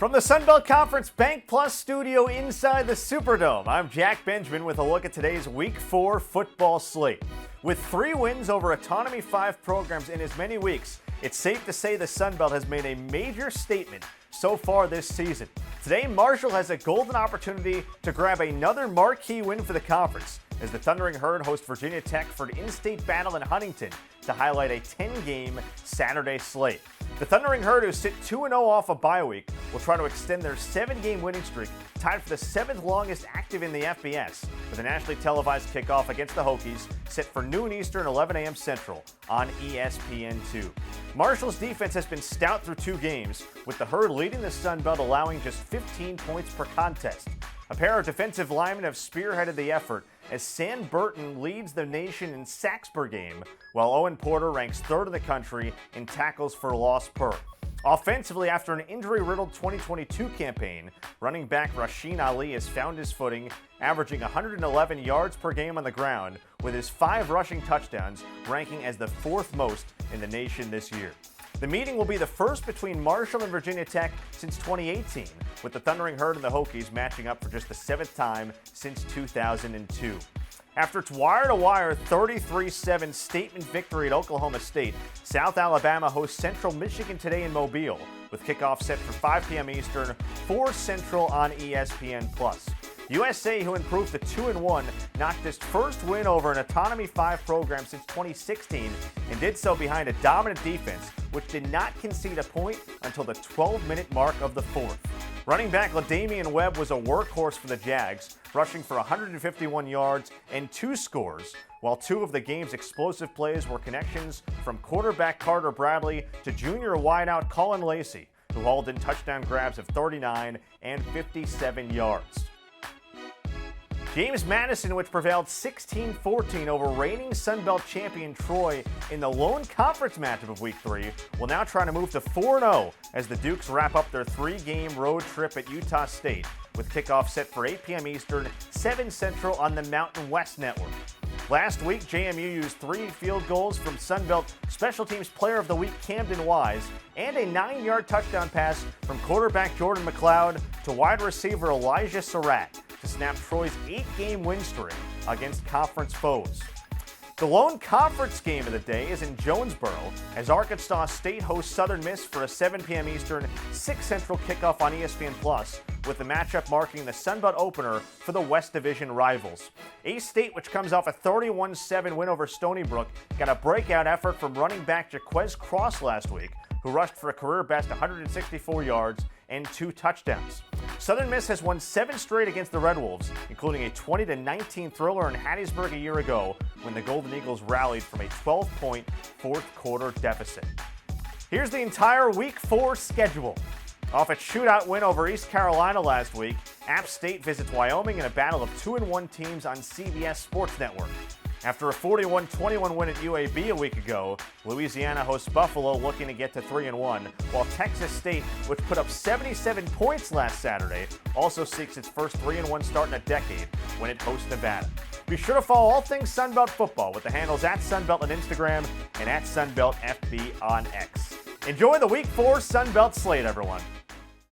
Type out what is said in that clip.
From the Sun Belt Conference Bank Plus studio inside the Superdome, I'm Jack Benjamin with a look at today's Week 4 football slate. With 3 wins over Autonomy 5 programs in as many weeks, it's safe to say the Sun Belt has made a major statement so far this season. Today, Marshall has a golden opportunity to grab another marquee win for the conference as the Thundering Herd host Virginia Tech for an in-state battle in Huntington to highlight a 10-game Saturday slate. The Thundering Herd, who sit 2-0 off a bye week, will try to extend their 7-game winning streak, tied for the 7th longest active in the FBS, with a nationally televised kickoff against the Hokies set for noon Eastern, 11 a.m. Central on ESPN2. Marshall's defense has been stout through 2 games, with the Herd leading the Sun Belt, allowing just 15 points per contest. A pair of defensive linemen have spearheaded the effort as Sam Burton leads the nation in sacks per game, while Owen Porter ranks 3rd in the country in tackles for loss per. Offensively, after an injury-riddled 2022 campaign, running back Rasheen Ali has found his footing, averaging 111 yards per game on the ground, with his 5 rushing touchdowns ranking as the 4th most in the nation this year. The meeting will be the first between Marshall and Virginia Tech since 2018, with the Thundering Herd and the Hokies matching up for just the 7th time since 2002. After its wire-to-wire 33-7 statement victory at Oklahoma State, South Alabama hosts Central Michigan today in Mobile, with kickoff set for 5 p.m. Eastern, 4 Central on ESPN+. USA, who improved to 2-1, knocked its first win over an Autonomy 5 program since 2016 and did so behind a dominant defense, which did not concede a point until the 12-minute mark of the 4th. Running back LaDamian Webb was a workhorse for the Jags, rushing for 151 yards and 2 scores, while 2 of the game's explosive plays were connections from quarterback Carter Bradley to junior wideout Colin Lacey, who hauled in touchdown grabs of 39 and 57 yards. James Madison, which prevailed 16-14 over reigning Sun Belt champion Troy in the lone conference matchup of Week 3, will now try to move to 4-0 as the Dukes wrap up their 3-game road trip at Utah State, with kickoff set for 8 p.m. Eastern, 7 Central on the Mountain West Network. Last week, JMU used 3 field goals from Sun Belt Special Teams Player of the Week Camden Wise and a 9-yard touchdown pass from quarterback Jordan McLeod to wide receiver Elijah Surratt to snap Troy's 8-game win streak against conference foes. The lone conference game of the day is in Jonesboro as Arkansas State hosts Southern Miss for a 7 p.m. Eastern, 6 Central kickoff on ESPN+, with the matchup marking the Sun Belt opener for the West Division rivals. A-State, which comes off a 31-7 win over Stony Brook, got a breakout effort from running back Jaquez Cross last week, who rushed for a career-best 164 yards and 2 touchdowns. Southern Miss has won 7 straight against the Red Wolves, including a 20-19 thriller in Hattiesburg a year ago when the Golden Eagles rallied from a 12-point fourth-quarter deficit. Here's the entire Week 4 schedule. Off a shootout win over East Carolina last week, App State visits Wyoming in a battle of 2-1 teams on CBS Sports Network. After a 41-21 win at UAB a week ago, Louisiana hosts Buffalo looking to get to 3-1, while Texas State, which put up 77 points last Saturday, also seeks its first 3-1 start in a decade when it hosts Nevada. Be sure to follow all things Sunbelt football with the handles @Sunbelt on Instagram and @SunbeltFB on X. Enjoy the Week 4 Sunbelt slate, everyone.